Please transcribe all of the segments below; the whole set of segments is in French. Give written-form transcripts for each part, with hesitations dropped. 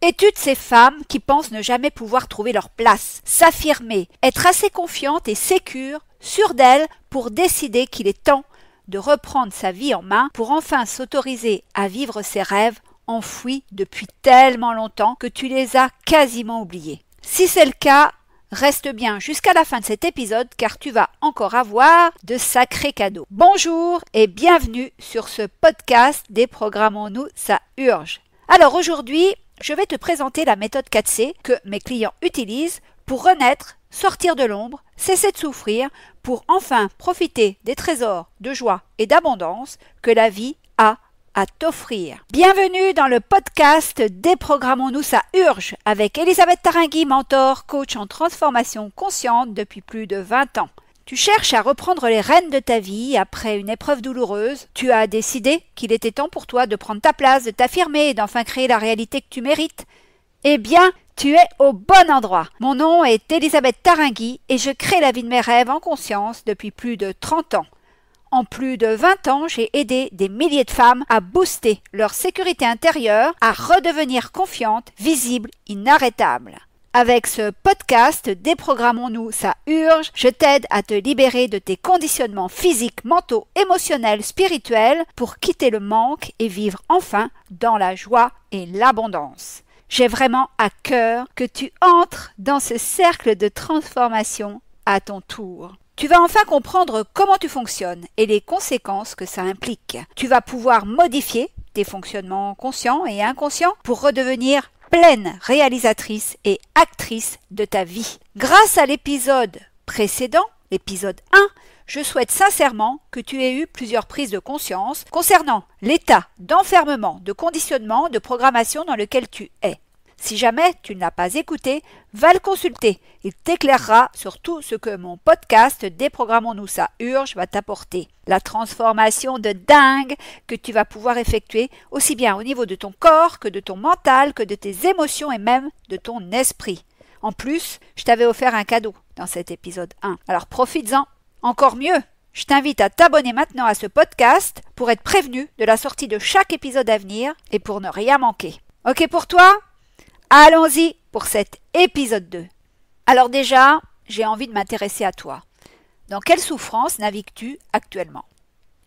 Es-tu de ces femmes qui pensent ne jamais pouvoir trouver leur place, s'affirmer, être assez confiante et sûre d'elle pour décider qu'il est temps de reprendre sa vie en main pour enfin s'autoriser à vivre ses rêves enfouis depuis tellement longtemps que tu les as quasiment oubliés? Si c'est le cas, reste bien jusqu'à la fin de cet épisode car tu vas encore avoir de sacrés cadeaux. Bonjour et bienvenue sur ce podcast Déprogrammons-nous, ça urge. Alors aujourd'hui, je vais te présenter la méthode 4C que mes clients utilisent pour renaître, sortir de l'ombre, cesser de souffrir, pour enfin profiter des trésors de joie et d'abondance que la vie a à t'offrir. Bienvenue dans le podcast Déprogrammons-nous, ça urge avec Elisabeth Tarringui, mentor, coach en transformation consciente depuis plus de 20 ans. Tu cherches à reprendre les rênes de ta vie après une épreuve douloureuse. Tu as décidé qu'il était temps pour toi de prendre ta place, de t'affirmer et d'enfin créer la réalité que tu mérites. Eh bien, tu es au bon endroit. Mon nom est Elisabeth Tarringui et je crée la vie de mes rêves en conscience depuis plus de 30 ans. En plus de 20 ans, j'ai aidé des milliers de femmes à booster leur sécurité intérieure, à redevenir confiantes, visibles, inarrêtables. Avec ce podcast Déprogrammons-nous, ça urge, je t'aide à te libérer de tes conditionnements physiques, mentaux, émotionnels, spirituels pour quitter le manque et vivre enfin dans la joie et l'abondance. J'ai vraiment à cœur que tu entres dans ce cercle de transformation à ton tour. Tu vas enfin comprendre comment tu fonctionnes et les conséquences que ça implique. Tu vas pouvoir modifier tes fonctionnements conscients et inconscients pour redevenir pleine réalisatrice et actrice de ta vie. Grâce à l'épisode précédent, l'épisode 1, je souhaite sincèrement que tu aies eu plusieurs prises de conscience concernant l'état d'enfermement, de conditionnement, de programmation dans lequel tu es. Si jamais tu ne l'as pas écouté, va le consulter. Il t'éclairera sur tout ce que mon podcast Déprogrammons-nous, ça urge va t'apporter. La transformation de dingue que tu vas pouvoir effectuer aussi bien au niveau de ton corps que de ton mental, que de tes émotions et même de ton esprit. En plus, je t'avais offert un cadeau dans cet épisode 1. Alors profites-en. Encore mieux, je t'invite à t'abonner maintenant à ce podcast pour être prévenu de la sortie de chaque épisode à venir et pour ne rien manquer. Ok pour toi ? Allons-y pour cet épisode 2. Alors déjà, j'ai envie de m'intéresser à toi. Dans quelle souffrance navigues-tu actuellement?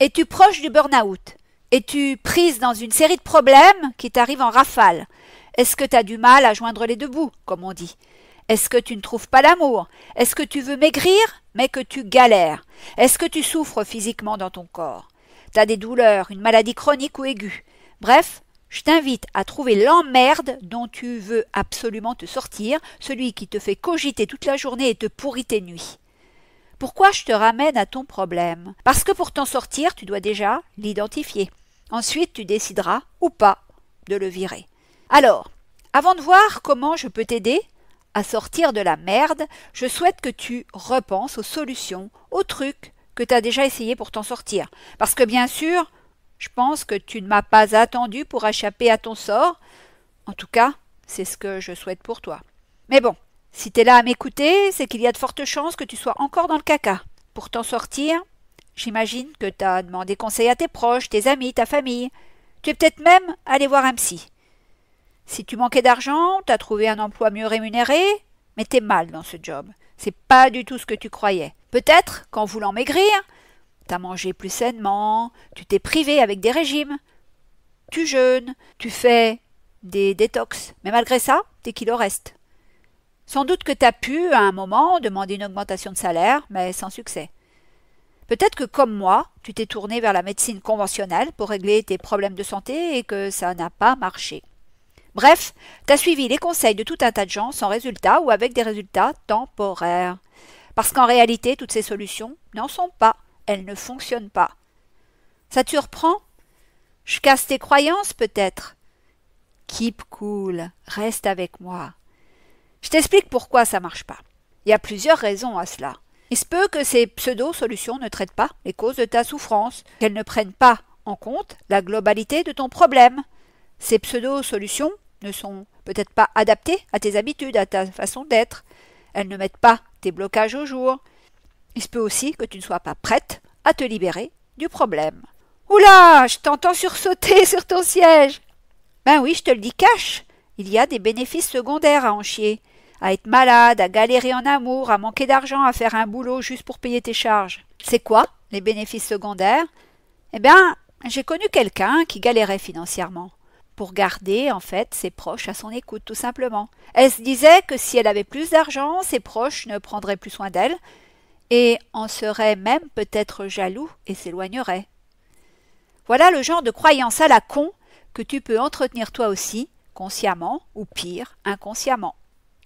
Es-tu proche du burn-out? Es-tu prise dans une série de problèmes qui t'arrivent en rafale? Est-ce que tu as du mal à joindre les deux bouts, comme on dit? Est-ce que tu ne trouves pas l'amour? Est-ce que tu veux maigrir, mais que tu galères? Est-ce que tu souffres physiquement dans ton corps? Tu as des douleurs, une maladie chronique ou aiguë? Bref, je t'invite à trouver l'emmerde dont tu veux absolument te sortir, celui qui te fait cogiter toute la journée et te pourrit tes nuits. Pourquoi je te ramène à ton problème? Parce que pour t'en sortir, tu dois déjà l'identifier. Ensuite, tu décideras ou pas de le virer. Alors, avant de voir comment je peux t'aider à sortir de la merde, je souhaite que tu repenses aux solutions, aux trucs que tu as déjà essayé pour t'en sortir. Parce que bien sûr, je pense que tu ne m'as pas attendu pour échapper à ton sort. En tout cas, c'est ce que je souhaite pour toi. Mais bon, si tu es là à m'écouter, c'est qu'il y a de fortes chances que tu sois encore dans le caca. Pour t'en sortir, j'imagine que tu as demandé conseil à tes proches, tes amis, ta famille. Tu es peut-être même allé voir un psy. Si tu manquais d'argent, tu as trouvé un emploi mieux rémunéré, mais tu es mal dans ce job. C'est pas du tout ce que tu croyais. Peut-être qu'en voulant maigrir, tu as mangé plus sainement, tu t'es privé avec des régimes, tu jeûnes, tu fais des détox, mais malgré ça, tes kilos restent. Sans doute que tu as pu, à un moment, demander une augmentation de salaire, mais sans succès. Peut-être que, comme moi, tu t'es tourné vers la médecine conventionnelle pour régler tes problèmes de santé et que ça n'a pas marché. Bref, tu as suivi les conseils de tout un tas de gens sans résultat ou avec des résultats temporaires. Parce qu'en réalité, toutes ces solutions n'en sont pas. Elle ne fonctionne pas. Ça te surprend? Je casse tes croyances peut-être? Keep cool, reste avec moi. Je t'explique pourquoi ça marche pas. Il y a plusieurs raisons à cela. Il se peut que ces pseudo-solutions ne traitent pas les causes de ta souffrance, qu'elles ne prennent pas en compte la globalité de ton problème. Ces pseudo-solutions ne sont peut-être pas adaptées à tes habitudes, à ta façon d'être. Elles ne mettent pas tes blocages au jour. Il se peut aussi que tu ne sois pas prête à te libérer du problème. Oula, je t'entends sursauter sur ton siège. Ben oui, je te le dis cash. il y a des bénéfices secondaires à en chier. À être malade, à galérer en amour, à manquer d'argent, à faire un boulot juste pour payer tes charges. C'est quoi, les bénéfices secondaires? Eh bien, j'ai connu quelqu'un qui galérait financièrement pour garder, en fait, ses proches à son écoute, tout simplement. Elle se disait que si elle avait plus d'argent, ses proches ne prendraient plus soin d'elle et en seraient même peut-être jaloux et s'éloigneraient. Voilà le genre de croyance à la con que tu peux entretenir toi aussi, consciemment ou pire, inconsciemment.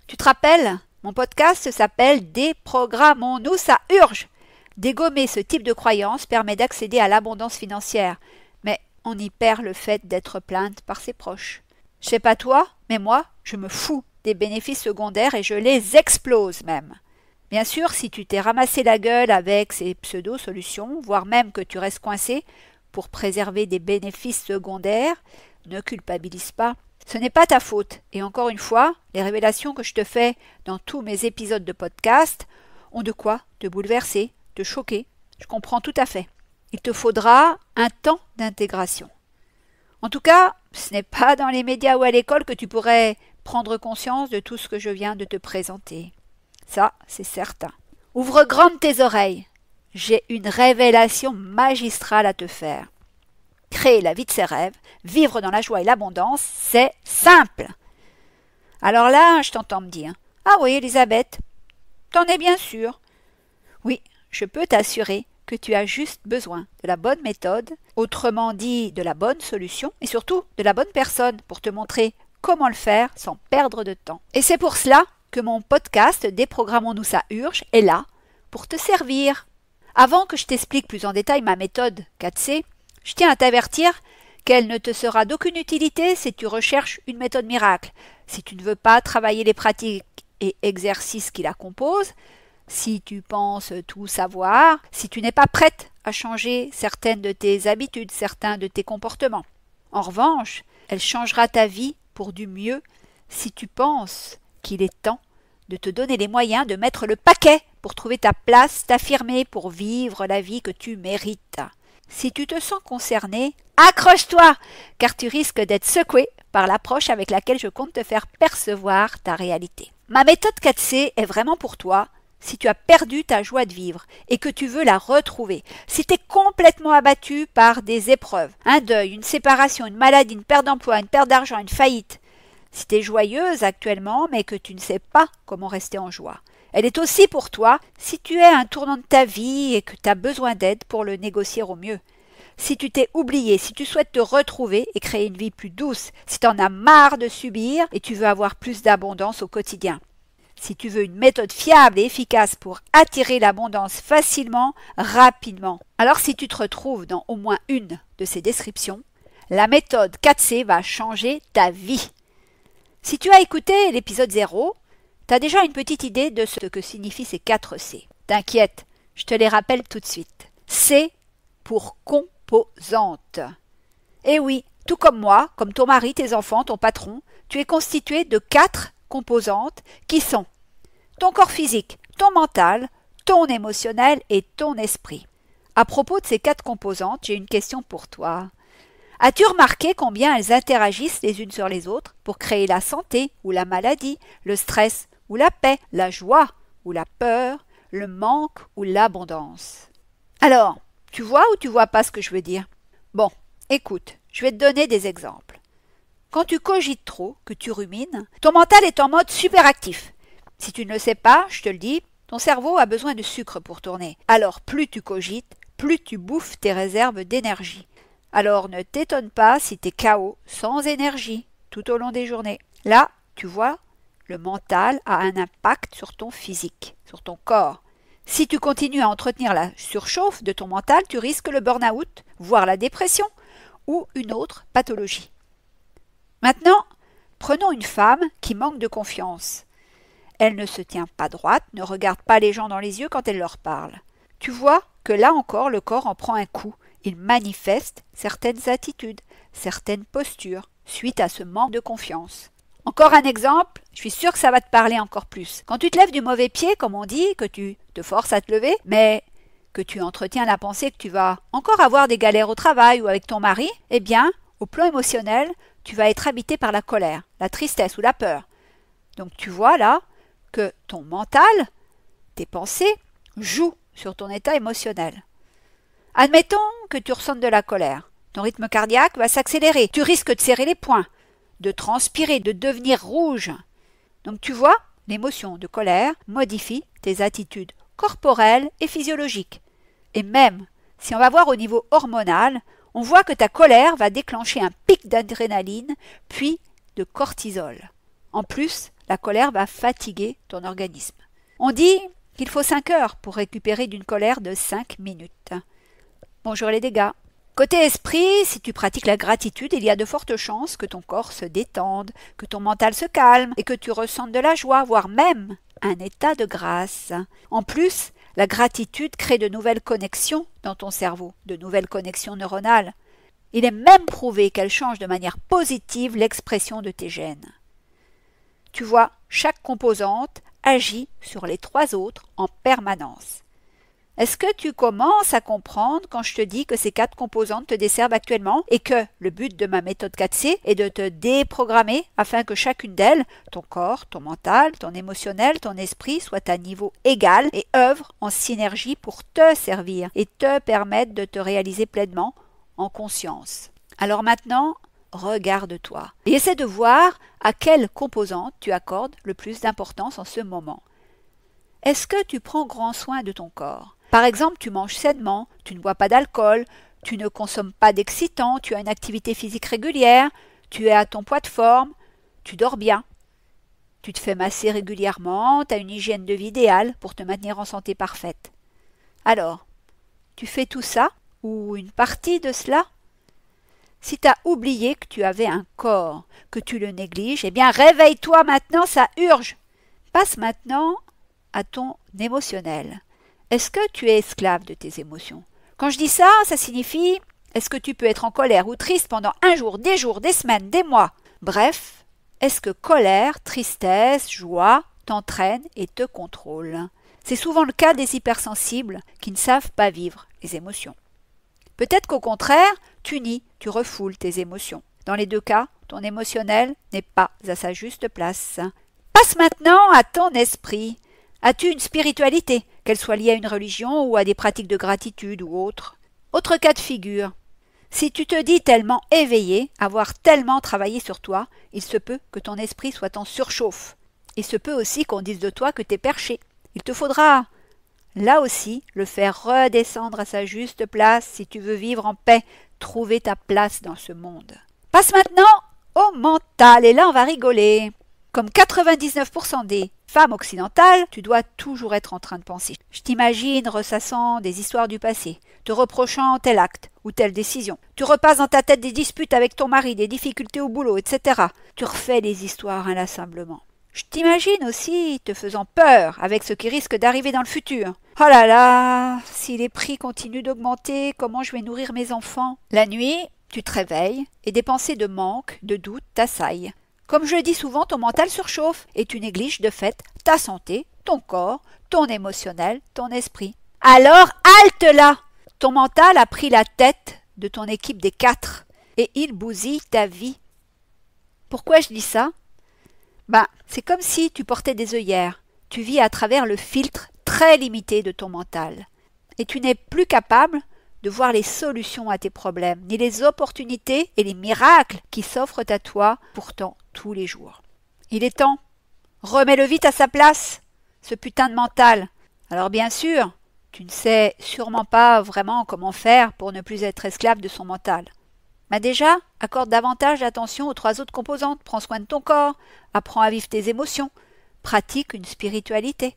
Tu te rappelles, mon podcast s'appelle Déprogrammons-nous, ça urge. Dégommer ce type de croyance permet d'accéder à l'abondance financière, mais on y perd le fait d'être plainte par ses proches. Je sais pas toi, mais moi, je me fous des bénéfices secondaires et je les explose même. Bien sûr, si tu t'es ramassé la gueule avec ces pseudo-solutions, voire même que tu restes coincé pour préserver des bénéfices secondaires, ne culpabilise pas. Ce n'est pas ta faute, et encore une fois, les révélations que je te fais dans tous mes épisodes de podcast ont de quoi te bouleverser, te choquer. Je comprends tout à fait. Il te faudra un temps d'intégration. En tout cas, ce n'est pas dans les médias ou à l'école que tu pourrais prendre conscience de tout ce que je viens de te présenter. Ça, c'est certain. Ouvre grandes tes oreilles. J'ai une révélation magistrale à te faire. Créer la vie de ses rêves, vivre dans la joie et l'abondance, c'est simple. Alors là, je t'entends me dire « Ah oui, Elisabeth, t'en es bien sûre ?» Oui, je peux t'assurer que tu as juste besoin de la bonne méthode, autrement dit de la bonne solution, et surtout de la bonne personne pour te montrer comment le faire sans perdre de temps. Et c'est pour cela que mon podcast Déprogrammons-nous, ça urge est là pour te servir. Avant que je t'explique plus en détail ma méthode 4C, je tiens à t'avertir qu'elle ne te sera d'aucune utilité si tu recherches une méthode miracle, si tu ne veux pas travailler les pratiques et exercices qui la composent, si tu penses tout savoir, si tu n'es pas prête à changer certaines de tes habitudes, certains de tes comportements. En revanche, elle changera ta vie pour du mieux si tu penses qu'il est temps de te donner les moyens de mettre le paquet pour trouver ta place, t'affirmer, pour vivre la vie que tu mérites. Si tu te sens concerné, accroche-toi, car tu risques d'être secoué par l'approche avec laquelle je compte te faire percevoir ta réalité. Ma méthode 4C est vraiment pour toi si tu as perdu ta joie de vivre et que tu veux la retrouver, si tu es complètement abattu par des épreuves, un deuil, une séparation, une maladie, une perte d'emploi, une perte d'argent, une faillite, si tu es joyeuse actuellement mais que tu ne sais pas comment rester en joie. Elle est aussi pour toi si tu es à un tournant de ta vie et que tu as besoin d'aide pour le négocier au mieux. Si tu t'es oublié, si tu souhaites te retrouver et créer une vie plus douce, si tu en as marre de subir et tu veux avoir plus d'abondance au quotidien. Si tu veux une méthode fiable et efficace pour attirer l'abondance facilement, rapidement. Alors si tu te retrouves dans au moins une de ces descriptions, la méthode 4C va changer ta vie. Si tu as écouté l'épisode 0, tu as déjà une petite idée de ce que signifient ces 4 C. T'inquiète, je te les rappelle tout de suite. C pour composante. Et oui, tout comme moi, comme ton mari, tes enfants, ton patron, tu es constitué de 4 composantes qui sont ton corps physique, ton mental, ton émotionnel et ton esprit. À propos de ces 4 composantes, j'ai une question pour toi. As-tu remarqué combien elles interagissent les unes sur les autres pour créer la santé ou la maladie, le stress ou la paix, la joie ou la peur, le manque ou l'abondance? Alors, tu vois ou tu vois pas ce que je veux dire? Bon, écoute, je vais te donner des exemples. Quand tu cogites trop, que tu rumines, ton mental est en mode superactif. Si tu ne le sais pas, je te le dis, ton cerveau a besoin de sucre pour tourner. Alors plus tu cogites, plus tu bouffes tes réserves d'énergie. Alors ne t'étonne pas si tu es KO, sans énergie, tout au long des journées. Là, tu vois, le mental a un impact sur ton physique, sur ton corps. Si tu continues à entretenir la surchauffe de ton mental, tu risques le burn-out, voire la dépression ou une autre pathologie. Maintenant, prenons une femme qui manque de confiance. Elle ne se tient pas droite, ne regarde pas les gens dans les yeux quand elle leur parle. Tu vois que là encore, le corps en prend un coup. Il manifeste certaines attitudes, certaines postures, suite à ce manque de confiance. Encore un exemple, je suis sûre que ça va te parler encore plus. Quand tu te lèves du mauvais pied, comme on dit, que tu te forces à te lever, mais que tu entretiens la pensée que tu vas encore avoir des galères au travail ou avec ton mari, eh bien, au plan émotionnel, tu vas être habité par la colère, la tristesse ou la peur. Donc tu vois là que ton mental, tes pensées, jouent sur ton état émotionnel. Admettons que tu ressentes de la colère. Ton rythme cardiaque va s'accélérer. Tu risques de serrer les poings, de transpirer, de devenir rouge. Donc tu vois, l'émotion de colère modifie tes attitudes corporelles et physiologiques. Et même si on va voir au niveau hormonal, on voit que ta colère va déclencher un pic d'adrénaline, puis de cortisol. En plus, la colère va fatiguer ton organisme. On dit qu'il faut 5 heures pour récupérer d'une colère de 5 minutes. Bonjour les dégâts. Côté esprit, si tu pratiques la gratitude, il y a de fortes chances que ton corps se détende, que ton mental se calme et que tu ressentes de la joie, voire même un état de grâce. En plus, la gratitude crée de nouvelles connexions dans ton cerveau, de nouvelles connexions neuronales. Il est même prouvé qu'elle change de manière positive l'expression de tes gènes. Tu vois, chaque composante agit sur les 3 autres en permanence. Est-ce que tu commences à comprendre quand je te dis que ces 4 composantes te desservent actuellement et que le but de ma méthode 4C est de te déprogrammer afin que chacune d'elles, ton corps, ton mental, ton émotionnel, ton esprit, soit à niveau égal et œuvre en synergie pour te servir et te permettre de te réaliser pleinement en conscience. Alors maintenant, regarde-toi et essaie de voir à quelle composante tu accordes le plus d'importance en ce moment. Est-ce que tu prends grand soin de ton corps ? Par exemple, tu manges sainement, tu ne bois pas d'alcool, tu ne consommes pas d'excitants, tu as une activité physique régulière, tu es à ton poids de forme, tu dors bien. Tu te fais masser régulièrement, tu as une hygiène de vie idéale pour te maintenir en santé parfaite. Alors, tu fais tout ça ou une partie de cela ? Si tu as oublié que tu avais un corps, que tu le négliges, eh bien réveille-toi maintenant, ça urge. Passe maintenant à ton émotionnel. Est-ce que tu es esclave de tes émotions ? Quand je dis ça, ça signifie est-ce que tu peux être en colère ou triste pendant un jour, des semaines, des mois ? Bref, est-ce que colère, tristesse, joie t'entraînent et te contrôlent ? C'est souvent le cas des hypersensibles qui ne savent pas vivre les émotions. Peut-être qu'au contraire, tu nies, tu refoules tes émotions. Dans les 2 cas, ton émotionnel n'est pas à sa juste place. Passe maintenant à ton esprit. As-tu une spiritualité, qu'elle soit liée à une religion ou à des pratiques de gratitude ou autre ? Autre cas de figure. Si tu te dis tellement éveillé, avoir tellement travaillé sur toi, il se peut que ton esprit soit en surchauffe. Il se peut aussi qu'on dise de toi que t'es perché. Il te faudra, là aussi, le faire redescendre à sa juste place si tu veux vivre en paix, trouver ta place dans ce monde. Passe maintenant au mental, et là on va rigoler. Comme 99% des femmes occidentales, tu dois toujours être en train de penser. Je t'imagine ressassant des histoires du passé, te reprochant tel acte ou telle décision. Tu repasses dans ta tête des disputes avec ton mari, des difficultés au boulot, etc. Tu refais les histoires inlassablement. Je t'imagine aussi te faisant peur avec ce qui risque d'arriver dans le futur. Oh là là, si les prix continuent d'augmenter, comment je vais nourrir mes enfants ? La nuit, tu te réveilles et des pensées de manque, de doute t'assaillent. Comme je le dis souvent, ton mental surchauffe et tu négliges de fait ta santé, ton corps, ton émotionnel, ton esprit. Alors halte là ! Ton mental a pris la tête de ton équipe des 4 et il bousille ta vie. Pourquoi je dis ça ? C'est comme si tu portais des œillères. Tu vis à travers le filtre très limité de ton mental. Et tu n'es plus capable de voir les solutions à tes problèmes, ni les opportunités et les miracles qui s'offrent à toi pourtant tous les jours. Il est temps. Remets-le vite à sa place, ce putain de mental. Alors bien sûr, tu ne sais sûrement pas vraiment comment faire pour ne plus être esclave de son mental. Mais déjà, accorde davantage d'attention aux 3 autres composantes. Prends soin de ton corps, apprends à vivre tes émotions, pratique une spiritualité.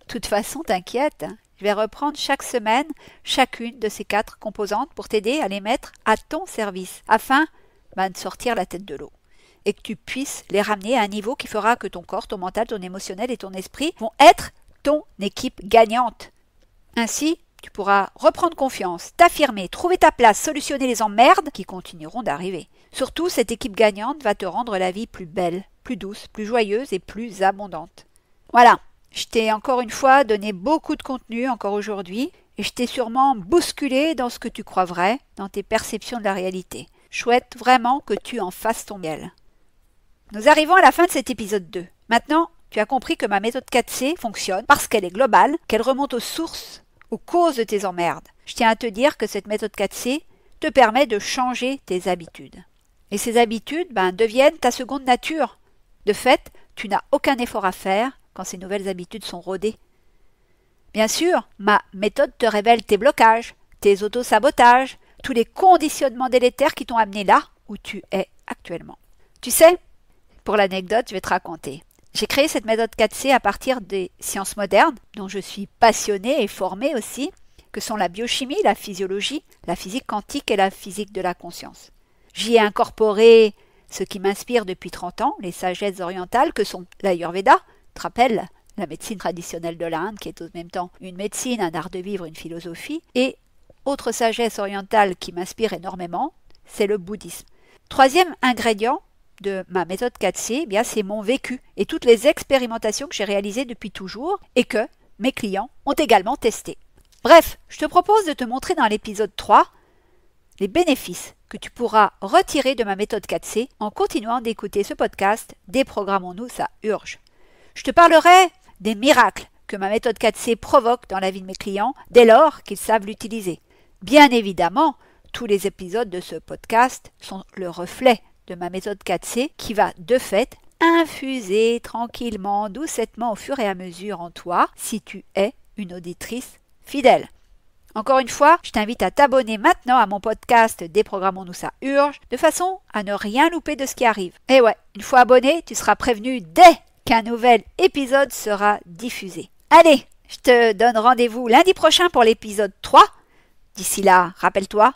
De toute façon, t'inquiète, je vais reprendre chaque semaine chacune de ces 4 composantes pour t'aider à les mettre à ton service, afin de sortir la tête de l'eau. Et que tu puisses les ramener à un niveau qui fera que ton corps, ton mental, ton émotionnel et ton esprit vont être ton équipe gagnante. Ainsi, tu pourras reprendre confiance, t'affirmer, trouver ta place, solutionner les emmerdes qui continueront d'arriver. Surtout, cette équipe gagnante va te rendre la vie plus belle, plus douce, plus joyeuse et plus abondante. Voilà, je t'ai encore une fois donné beaucoup de contenu encore aujourd'hui et je t'ai sûrement bousculé dans ce que tu crois vrai, dans tes perceptions de la réalité. chouette vraiment que tu en fasses ton miel. Nous arrivons à la fin de cet épisode 2. Maintenant, tu as compris que ma méthode 4C fonctionne parce qu'elle est globale, qu'elle remonte aux sources, aux causes de tes emmerdes. Je tiens à te dire que cette méthode 4C te permet de changer tes habitudes. Et ces habitudes deviennent ta seconde nature. De fait, tu n'as aucun effort à faire quand ces nouvelles habitudes sont rodées. Bien sûr, ma méthode te révèle tes blocages, tes autosabotages, tous les conditionnements délétères qui t'ont amené là où tu es actuellement. Tu sais, pour l'anecdote, je vais te raconter. J'ai créé cette méthode 4C à partir des sciences modernes, dont je suis passionnée et formée aussi, que sont la biochimie, la physiologie, la physique quantique et la physique de la conscience. J'y ai incorporé ce qui m'inspire depuis 30 ans, les sagesses orientales que sont l'Ayurveda, tu te rappelles, la médecine traditionnelle de l'Inde, qui est en même temps une médecine, un art de vivre, une philosophie, et autre sagesse orientale qui m'inspire énormément, c'est le bouddhisme. Troisième ingrédient de ma méthode 4C, c'est mon vécu et toutes les expérimentations que j'ai réalisées depuis toujours et que mes clients ont également testées. Bref, je te propose de te montrer dans l'épisode 3 les bénéfices que tu pourras retirer de ma méthode 4C en continuant d'écouter ce podcast « Déprogrammons-nous, ça urge ». Je te parlerai des miracles que ma méthode 4C provoque dans la vie de mes clients dès lors qu'ils savent l'utiliser. Bien évidemment, tous les épisodes de ce podcast sont le reflet de ma méthode 4C qui va de fait infuser tranquillement, doucettement au fur et à mesure en toi si tu es une auditrice fidèle. Encore une fois, je t'invite à t'abonner maintenant à mon podcast Déprogrammons-nous, ça urge, de façon à ne rien louper de ce qui arrive. Et ouais, une fois abonné, tu seras prévenu dès qu'un nouvel épisode sera diffusé. Allez, je te donne rendez-vous lundi prochain pour l'épisode 3. D'ici là, rappelle-toi,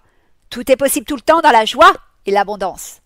tout est possible tout le temps dans la joie et l'abondance.